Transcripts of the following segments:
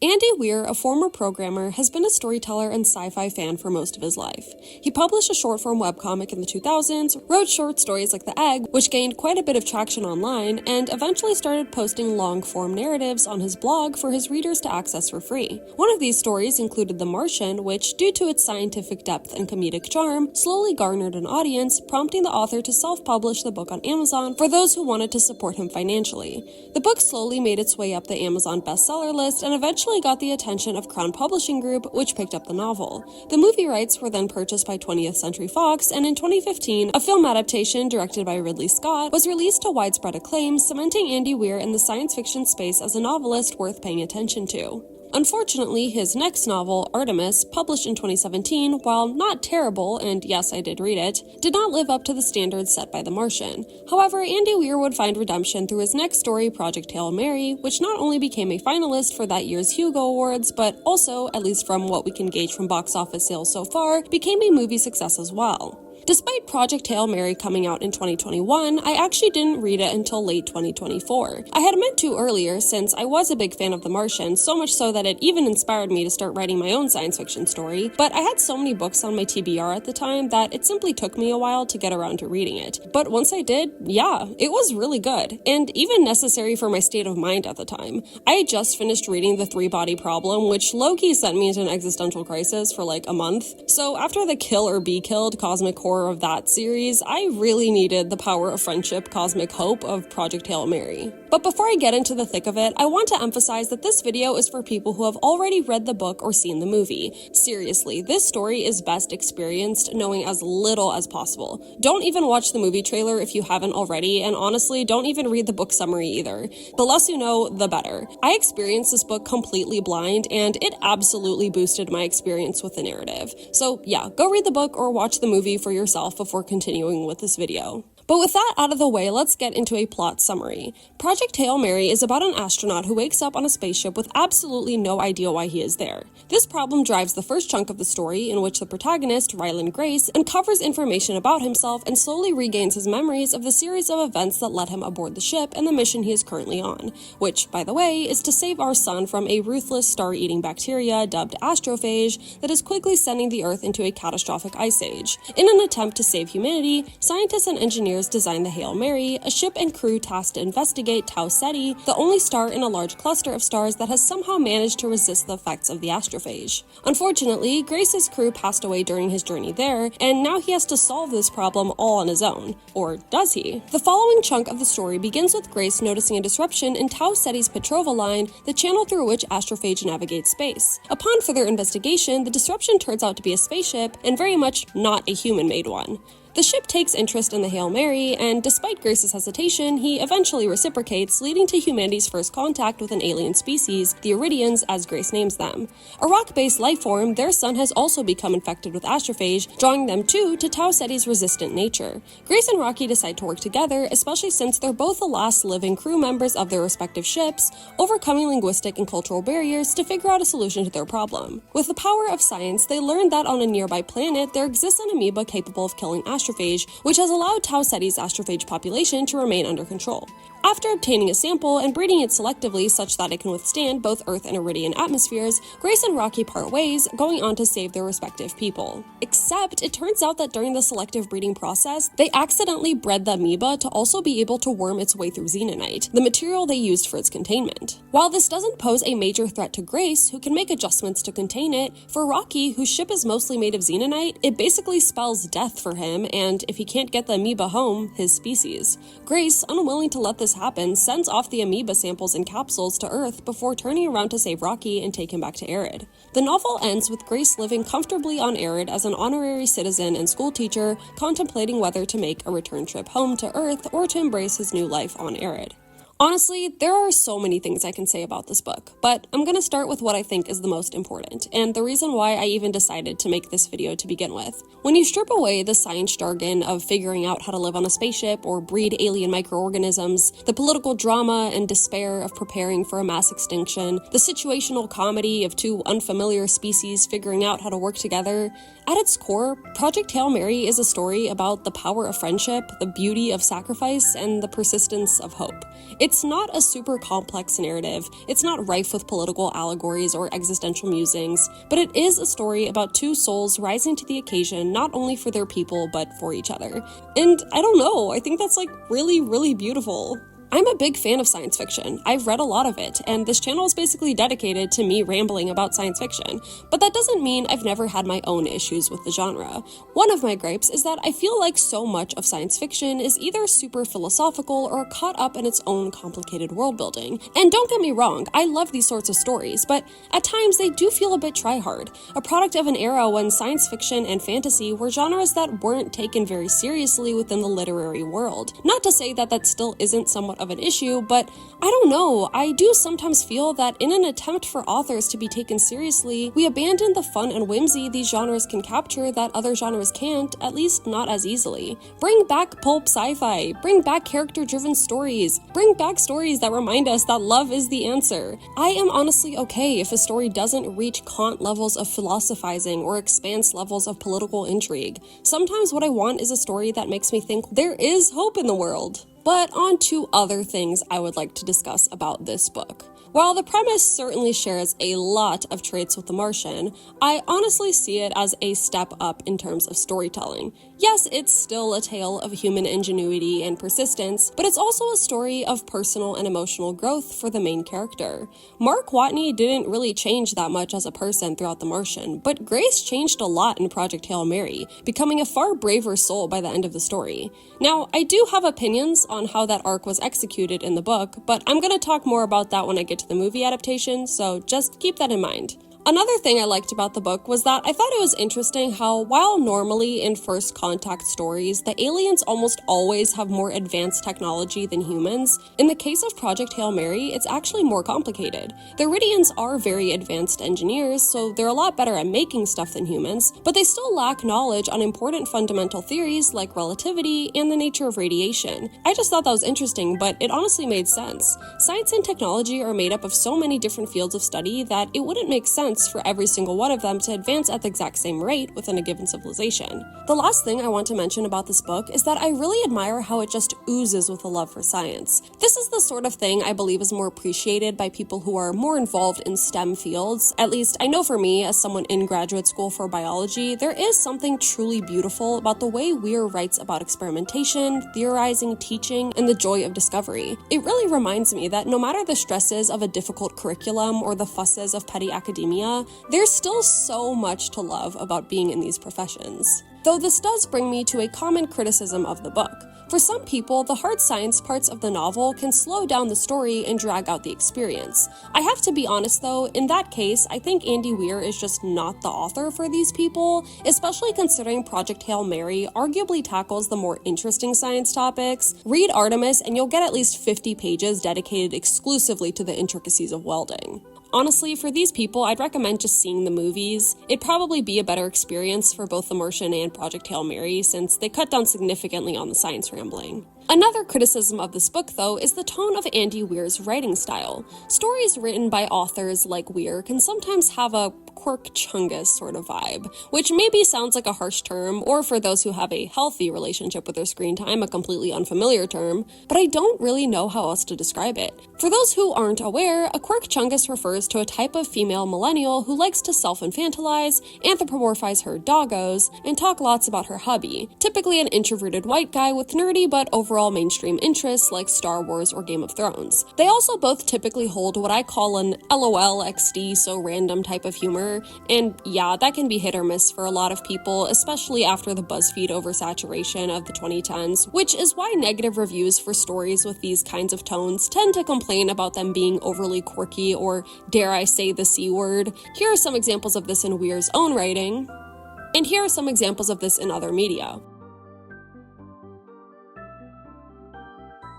Andy Weir, a former programmer, has been a storyteller and sci-fi fan for most of his life. He published a short-form webcomic in the 2000s, wrote short stories like The Egg, which gained quite a bit of traction online, and eventually started posting long-form narratives on his blog for his readers to access for free. One of these stories included The Martian, which, due to its scientific depth and comedic charm, slowly garnered an audience, prompting the author to self-publish the book on Amazon for those who wanted to support him financially. The book slowly made its way up the Amazon bestseller list and eventually got the attention of Crown Publishing Group, which picked up the novel. The movie rights were then purchased by 20th Century Fox, and in 2015, a film adaptation directed by Ridley Scott was released to widespread acclaim, cementing Andy Weir in the science fiction space as a novelist worth paying attention to. Unfortunately, his next novel, Artemis, published in 2017, while not terrible, and yes, I did read it, did not live up to the standards set by The Martian. However, Andy Weir would find redemption through his next story, Project Hail Mary, which not only became a finalist for that year's Hugo Awards, but also, at least from what we can gauge from box office sales so far, became a movie success as well. Despite Project Hail Mary coming out in 2021, I actually didn't read it until late 2024. I had meant to earlier since I was a big fan of The Martian, so much so that it even inspired me to start writing my own science fiction story, but I had so many books on my TBR at the time that it simply took me a while to get around to reading it. But once I did, yeah, it was really good, and even necessary for my state of mind at the time. I had just finished reading The Three-Body Problem, which low-key sent me into an existential crisis for like a month, so after the kill or be killed cosmic horror of that series, I really needed the power of friendship cosmic hope of Project Hail Mary. But before I get into the thick of it, I want to emphasize that this video is for people who have already read the book or seen the movie. Seriously, this story is best experienced knowing as little as possible. Don't even watch the movie trailer if you haven't already, and honestly, don't even read the book summary either. The less you know, the better. I experienced this book completely blind, and it absolutely boosted my experience with the narrative. So yeah, go read the book or watch the movie for yourself before continuing with this video. But with that out of the way, let's get into a plot summary. Project Hail Mary is about an astronaut who wakes up on a spaceship with absolutely no idea why he is there. This problem drives the first chunk of the story, in which the protagonist, Ryland Grace, uncovers information about himself and slowly regains his memories of the series of events that led him aboard the ship and the mission he is currently on, which, by the way, is to save our sun from a ruthless star-eating bacteria dubbed astrophage that is quickly sending the Earth into a catastrophic ice age. In an attempt to save humanity, scientists and engineers designed the Hail Mary, a ship and crew tasked to investigate Tau Ceti, the only star in a large cluster of stars that has somehow managed to resist the effects of the astrophage. Unfortunately, Grace's crew passed away during his journey there, and now he has to solve this problem all on his own. Or does he? The following chunk of the story begins with Grace noticing a disruption in Tau Ceti's Petrova line, the channel through which astrophage navigates space. Upon further investigation, the disruption turns out to be a spaceship, and very much not a human-made one. The ship takes interest in the Hail Mary, and despite Grace's hesitation, he eventually reciprocates, leading to humanity's first contact with an alien species, the Iridians, as Grace names them. A rock-based life form, their sun has also become infected with astrophage, drawing them too to Tau Ceti's resistant nature. Grace and Rocky decide to work together, especially since they're both the last living crew members of their respective ships, overcoming linguistic and cultural barriers to figure out a solution to their problem. With the power of science, they learn that on a nearby planet, there exists an amoeba capable of killing astrophage, which has allowed Tau Ceti's astrophage population to remain under control. After obtaining a sample and breeding it selectively such that it can withstand both Earth and Iridian atmospheres, Grace and Rocky part ways, going on to save their respective people. Except, it turns out that during the selective breeding process, they accidentally bred the amoeba to also be able to worm its way through xenonite, the material they used for its containment. While this doesn't pose a major threat to Grace, who can make adjustments to contain it, for Rocky, whose ship is mostly made of xenonite, it basically spells death for him, and if he can't get the amoeba home, his species. Grace, unwilling to let this happen, sends off the amoeba samples in capsules to Earth before turning around to save Rocky and take him back to Arid. The novel ends with Grace living comfortably on Arid as an honorary citizen and school teacher, contemplating whether to make a return trip home to Earth or to embrace his new life on Arid. Honestly, there are so many things I can say about this book, but I'm gonna start with what I think is the most important, and the reason why I even decided to make this video to begin with. When you strip away the science jargon of figuring out how to live on a spaceship or breed alien microorganisms, the political drama and despair of preparing for a mass extinction, the situational comedy of two unfamiliar species figuring out how to work together, at its core, Project Hail Mary is a story about the power of friendship, the beauty of sacrifice, and the persistence of hope. It It's not a super complex narrative, it's not rife with political allegories or existential musings, but it is a story about two souls rising to the occasion not only for their people but for each other. And I don't know, I think that's really, really beautiful. I'm a big fan of science fiction. I've read a lot of it, and this channel is basically dedicated to me rambling about science fiction. But that doesn't mean I've never had my own issues with the genre. One of my gripes is that I feel like so much of science fiction is either super philosophical or caught up in its own complicated world building. And don't get me wrong, I love these sorts of stories, but at times they do feel a bit try-hard, a product of an era when science fiction and fantasy were genres that weren't taken very seriously within the literary world. Not to say that that still isn't somewhat of an issue, but I don't know, I do sometimes feel that in an attempt for authors to be taken seriously, we abandon the fun and whimsy these genres can capture that other genres can't, at least not as easily. Bring back pulp sci-fi, bring back character-driven stories, bring back stories that remind us that love is the answer. I am honestly okay if a story doesn't reach Kant levels of philosophizing or expanse levels of political intrigue. Sometimes what I want is a story that makes me think there is hope in the world. But on to other things I would like to discuss about this book. While the premise certainly shares a lot of traits with The Martian, I honestly see it as a step up in terms of storytelling. Yes, it's still a tale of human ingenuity and persistence, but it's also a story of personal and emotional growth for the main character. Mark Watney didn't really change that much as a person throughout The Martian, but Grace changed a lot in Project Hail Mary, becoming a far braver soul by the end of the story. Now, I do have opinions on how that arc was executed in the book, but I'm going to talk more about that when I get to the movie adaptation, so just keep that in mind. Another thing I liked about the book was that I thought it was interesting how, while normally in first contact stories, the aliens almost always have more advanced technology than humans, in the case of Project Hail Mary, it's actually more complicated. The Iridians are very advanced engineers, so they're a lot better at making stuff than humans, but they still lack knowledge on important fundamental theories like relativity and the nature of radiation. I just thought that was interesting, but it honestly made sense. Science and technology are made up of so many different fields of study that it wouldn't make sense for every single one of them to advance at the exact same rate within a given civilization. The last thing I want to mention about this book is that I really admire how it just oozes with a love for science. This is the sort of thing I believe is more appreciated by people who are more involved in STEM fields. At least I know for me, as someone in graduate school for biology, there is something truly beautiful about the way Weir writes about experimentation, theorizing, teaching, and the joy of discovery. It really reminds me that no matter the stresses of a difficult curriculum or the fusses of petty academia, there's still so much to love about being in these professions. Though this does bring me to a common criticism of the book. For some people, the hard science parts of the novel can slow down the story and drag out the experience. I have to be honest though, in that case, I think Andy Weir is just not the author for these people, especially considering Project Hail Mary arguably tackles the more interesting science topics. Read Artemis and you'll get at least 50 pages dedicated exclusively to the intricacies of welding. Honestly, for these people, I'd recommend just seeing the movies. It'd probably be a better experience for both The Martian and Project Hail Mary, since they cut down significantly on the science rambling. Another criticism of this book, though, is the tone of Andy Weir's writing style. Stories written by authors like Weir can sometimes have a quirk-chungus sort of vibe, which maybe sounds like a harsh term, or for those who have a healthy relationship with their screen time, a completely unfamiliar term, but I don't really know how else to describe it. For those who aren't aware, a quirk-chungus refers to a type of female millennial who likes to self-infantilize, anthropomorphize her doggos, and talk lots about her hubby, typically an introverted white guy with nerdy but overall mainstream interests like Star Wars or Game of Thrones. They also both typically hold what I call an LOL XD so random type of humor, and yeah, that can be hit or miss for a lot of people, especially after the BuzzFeed oversaturation of the 2010s, which is why negative reviews for stories with these kinds of tones tend to complain about them being overly quirky or, dare I say, the C word. Here are some examples of this in Weir's own writing, and here are some examples of this in other media.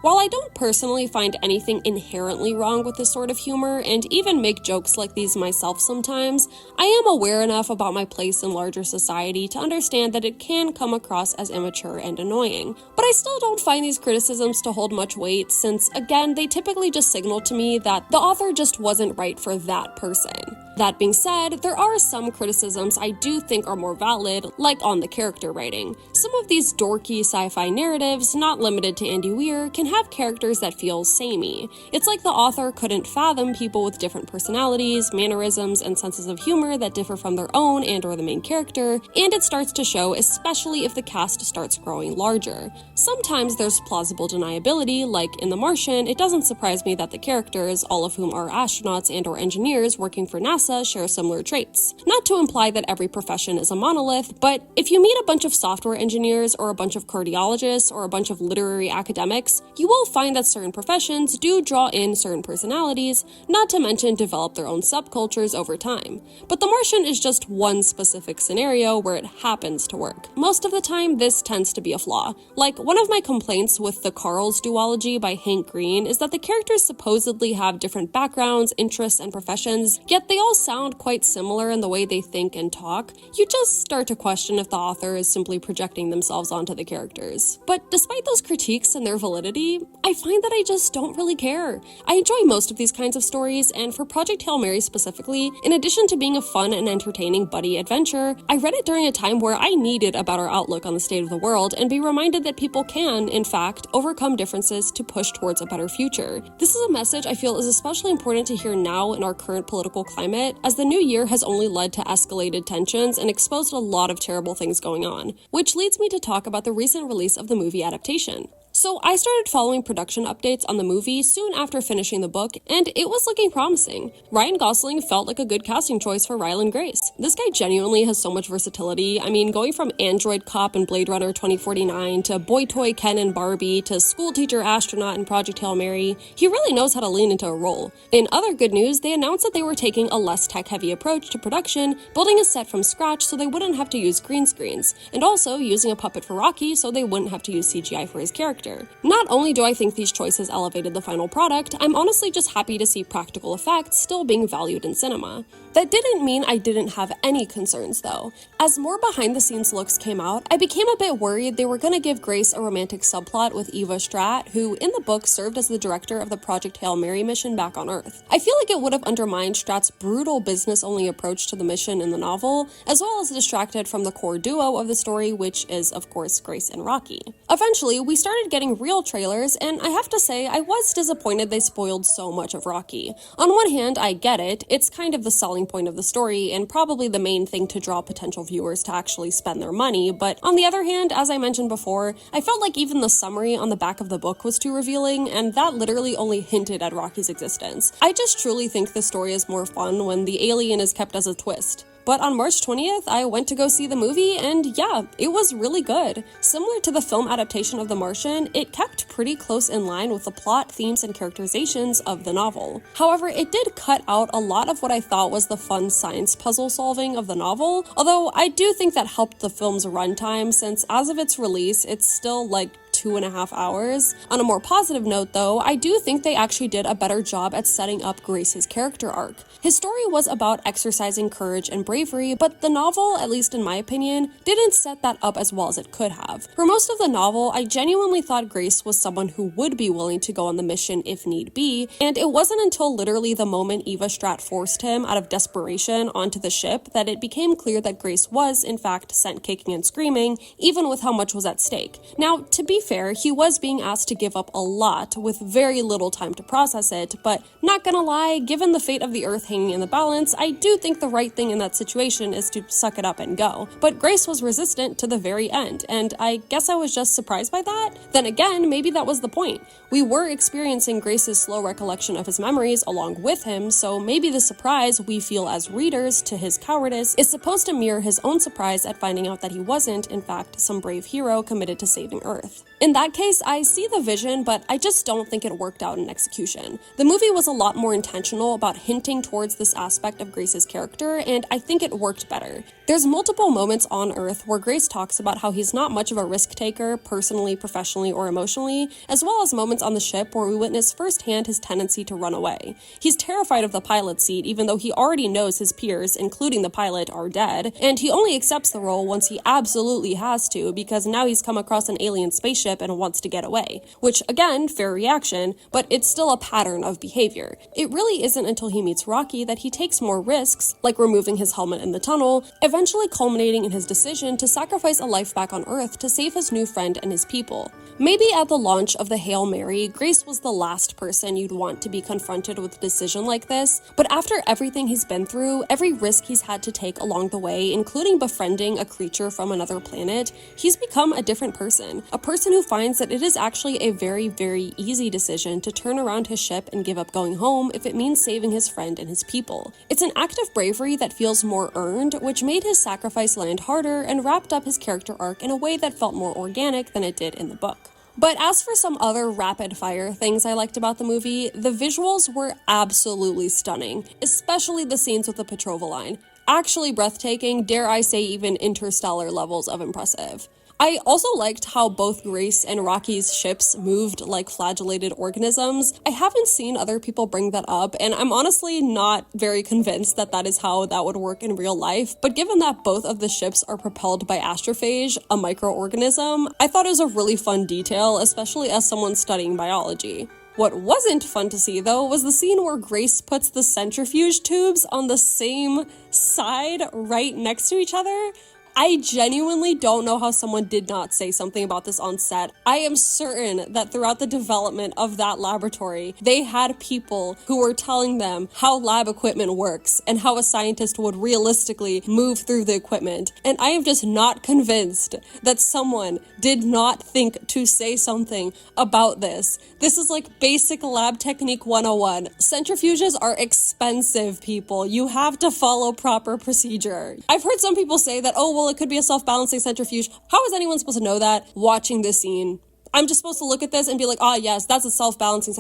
While I don't personally find anything inherently wrong with this sort of humor, and even make jokes like these myself sometimes, I am aware enough about my place in larger society to understand that it can come across as immature and annoying. But I still don't find these criticisms to hold much weight, since, again, they typically just signal to me that the author just wasn't right for that person. That being said, there are some criticisms I do think are more valid, like on the character writing. Some of these dorky sci-fi narratives, not limited to Andy Weir, can have characters that feel samey. It's like the author couldn't fathom people with different personalities, mannerisms, and senses of humor that differ from their own and or the main character, and it starts to show, especially if the cast starts growing larger. Sometimes there's plausible deniability, like in The Martian, it doesn't surprise me that the characters, all of whom are astronauts and or engineers working for NASA, share similar traits. Not to imply that every profession is a monolith, but if you meet a bunch of software engineers or a bunch of cardiologists or a bunch of literary academics, you will find that certain professions do draw in certain personalities, not to mention develop their own subcultures over time. But The Martian is just one specific scenario where it happens to work. Most of the time, this tends to be a flaw. Like, one of my complaints with The Carl's duology by Hank Green is that the characters supposedly have different backgrounds, interests, and professions, yet they all sound quite similar in the way they think and talk. You just start to question if the author is simply projecting themselves onto the characters. But despite those critiques and their validity, I find that I just don't really care. I enjoy most of these kinds of stories, and for Project Hail Mary specifically, in addition to being a fun and entertaining buddy adventure, I read it during a time where I needed a better outlook on the state of the world and be reminded that people can, in fact, overcome differences to push towards a better future. This is a message I feel is especially important to hear now in our current political climate, as the new year has only led to escalated tensions and exposed a lot of terrible things going on, which leads me to talk about the recent release of the movie adaptation. So I started following production updates on the movie soon after finishing the book, and it was looking promising. Ryan Gosling felt like a good casting choice for Ryland Grace. This guy genuinely has so much versatility. I mean, going from android cop in Blade Runner 2049 to boy toy Ken and Barbie to school teacher astronaut in Project Hail Mary, he really knows how to lean into a role. In other good news, they announced that they were taking a less tech-heavy approach to production, building a set from scratch so they wouldn't have to use green screens, and also using a puppet for Rocky so they wouldn't have to use CGI for his character. Not only do I think these choices elevated the final product, I'm honestly just happy to see practical effects still being valued in cinema. That didn't mean I didn't have any concerns though. As more behind-the-scenes looks came out, I became a bit worried they were gonna give Grace a romantic subplot with Eva Stratt, who in the book served as the director of the Project Hail Mary mission back on Earth. I feel like it would have undermined Stratt's brutal business-only approach to the mission in the novel, as well as distracted from the core duo of the story, which is, of course, Grace and Rocky. Eventually, we started getting real trailers, and I have to say, I was disappointed they spoiled so much of Rocky. On one hand, I get it, it's kind of the selling point of the story, and probably the main thing to draw potential viewers to actually spend their money, but on the other hand, as I mentioned before, I felt like even the summary on the back of the book was too revealing, and that literally only hinted at Rocky's existence. I just truly think the story is more fun when the alien is kept as a twist. But on March 20th, I went to go see the movie, and yeah, it was really good. Similar to the film adaptation of The Martian, it kept pretty close in line with the plot, themes, and characterizations of the novel. However, it did cut out a lot of what I thought was the fun science puzzle solving of the novel, although I do think that helped the film's runtime, since as of its release, it's still like 2.5 hours. On a more positive note though, I do think they actually did a better job at setting up Grace's character arc. His story was about exercising courage and bravery, but the novel, at least in my opinion, didn't set that up as well as it could have. For most of the novel, I genuinely thought Grace was someone who would be willing to go on the mission if need be, and it wasn't until literally the moment Eva Stratt forced him out of desperation onto the ship that it became clear that Grace was, in fact, sent kicking and screaming, even with how much was at stake. Now, to be fair, he was being asked to give up a lot with very little time to process it, but not gonna lie, given the fate of the Earth hanging in the balance, I do think the right thing in that situation is to suck it up and go. But Grace was resistant to the very end, and I guess I was just surprised by that. Then again, maybe that was the point. We were experiencing Grace's slow recollection of his memories along with him, so maybe the surprise we feel as readers to his cowardice is supposed to mirror his own surprise at finding out that he wasn't, in fact, some brave hero committed to saving Earth. In that case, I see the vision, but I just don't think it worked out in execution. The movie was a lot more intentional about hinting towards this aspect of Grace's character, and I think it worked better. There's multiple moments on Earth where Grace talks about how he's not much of a risk taker, personally, professionally, or emotionally, as well as moments on the ship where we witness firsthand his tendency to run away. He's terrified of the pilot's seat, even though he already knows his peers, including the pilot, are dead, and he only accepts the role once he absolutely has to, because now he's come across an alien spaceship ship and wants to get away. Which, again, fair reaction, but it's still a pattern of behavior. It really isn't until he meets Rocky that he takes more risks, like removing his helmet in the tunnel, eventually culminating in his decision to sacrifice a life back on Earth to save his new friend and his people. Maybe at the launch of the Hail Mary, Grace was the last person you'd want to be confronted with a decision like this, but after everything he's been through, every risk he's had to take along the way, including befriending a creature from another planet, he's become a different person. A person who finds that it is actually a very, very easy decision to turn around his ship and give up going home if it means saving his friend and his people. It's an act of bravery that feels more earned, which made his sacrifice land harder and wrapped up his character arc in a way that felt more organic than it did in the book. But as for some other rapid-fire things I liked about the movie, the visuals were absolutely stunning, especially the scenes with the Petrova line. Actually breathtaking, dare I say even interstellar levels of impressive. I also liked how both Grace and Rocky's ships moved like flagellated organisms. I haven't seen other people bring that up, and I'm honestly not very convinced that that is how that would work in real life, but given that both of the ships are propelled by astrophage, a microorganism, I thought it was a really fun detail, especially as someone studying biology. What wasn't fun to see, though, was the scene where Grace puts the centrifuge tubes on the same side right next to each other. I genuinely don't know how someone did not say something about this on set. I am certain that throughout the development of that laboratory, they had people who were telling them how lab equipment works and how a scientist would realistically move through the equipment. And I am just not convinced that someone did not think to say something about this. This is like basic lab technique 101. Centrifuges are expensive, people. You have to follow proper procedure. I've heard some people say that, oh, well, it could be a self-balancing centrifuge. How is anyone supposed to know that watching this scene? I'm just supposed to look at this and be like, ah, yes, that's a self-balancing.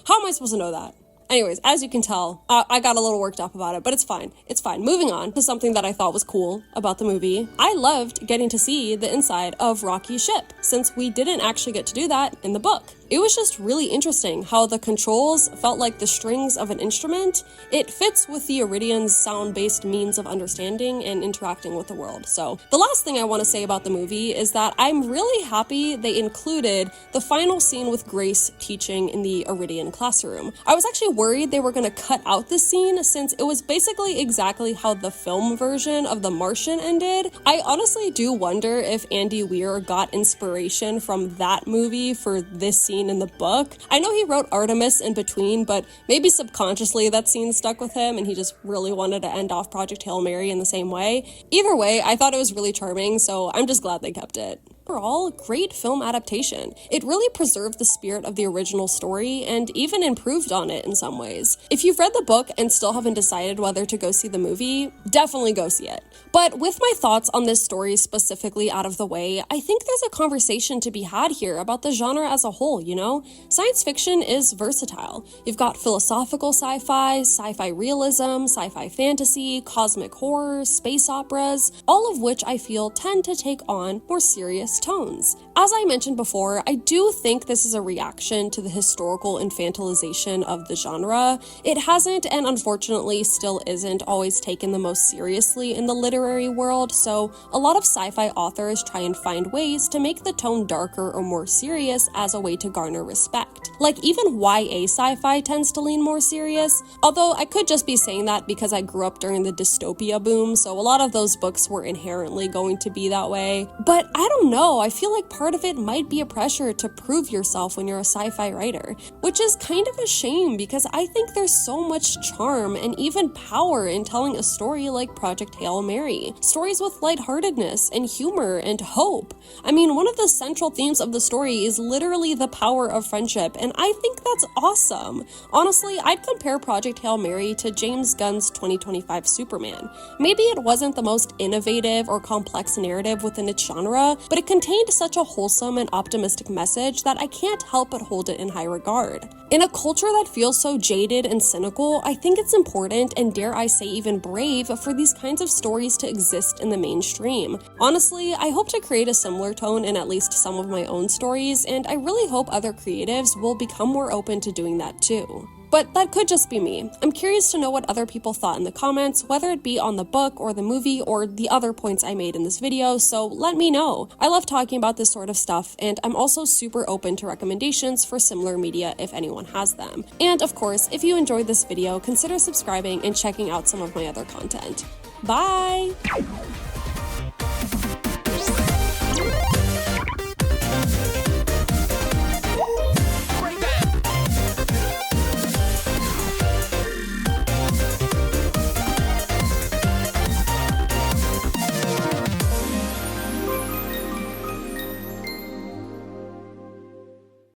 How am I supposed to know that? Anyways, as you can tell, I got a little worked up about it, but it's fine. It's fine. Moving on to something that I thought was cool about the movie. I loved getting to see the inside of Rocky's ship, since we didn't actually get to do that in the book. It was just really interesting how the controls felt like the strings of an instrument. It fits with the Iridian's sound-based means of understanding and interacting with the world. So the last thing I want to say about the movie is that I'm really happy they included the final scene with Grace teaching in the Iridian classroom. I was actually worried they were going to cut out this scene since it was basically exactly how the film version of The Martian ended. I honestly do wonder if Andy Weir got inspiration from that movie for this scene in the book. I know he wrote Artemis in between, but maybe subconsciously that scene stuck with him and he just really wanted to end off Project Hail Mary in the same way. Either way, I thought it was really charming, so I'm just glad they kept it. Overall, great film adaptation. It really preserved the spirit of the original story and even improved on it in some ways. If you've read the book and still haven't decided whether to go see the movie, definitely go see it. But with my thoughts on this story specifically out of the way, I think there's a conversation to be had here about the genre as a whole, you know? Science fiction is versatile. You've got philosophical sci-fi, sci-fi realism, sci-fi fantasy, cosmic horror, space operas, all of which I feel tend to take on more serious tones. As I mentioned before, I do think this is a reaction to the historical infantilization of the genre. It hasn't, and unfortunately still isn't, always taken the most seriously in the literary world, so a lot of sci-fi authors try and find ways to make the tone darker or more serious as a way to garner respect. Like, even YA sci-fi tends to lean more serious, although I could just be saying that because I grew up during the dystopia boom, so a lot of those books were inherently going to be that way. But I don't know, I feel like part of it might be a pressure to prove yourself when you're a sci-fi writer, which is kind of a shame because I think there's so much charm and even power in telling a story like Project Hail Mary. Stories with lightheartedness and humor and hope. I mean, one of the central themes of the story is literally the power of friendship, and I think that's awesome. Honestly, I'd compare Project Hail Mary to James Gunn's 2025 Superman. Maybe it wasn't the most innovative or complex narrative within its genre, but it contained such a wholesome and optimistic message that I can't help but hold it in high regard. In a culture that feels so jaded and cynical, I think it's important, and dare I say even brave, for these kinds of stories to exist in the mainstream. Honestly, I hope to create a similar tone in at least some of my own stories, and I really hope other creatives will become more open to doing that too. But that could just be me. I'm curious to know what other people thought in the comments, whether it be on the book or the movie or the other points I made in this video, so let me know. I love talking about this sort of stuff, and I'm also super open to recommendations for similar media if anyone has them. And of course, if you enjoyed this video, consider subscribing and checking out some of my other content. Bye!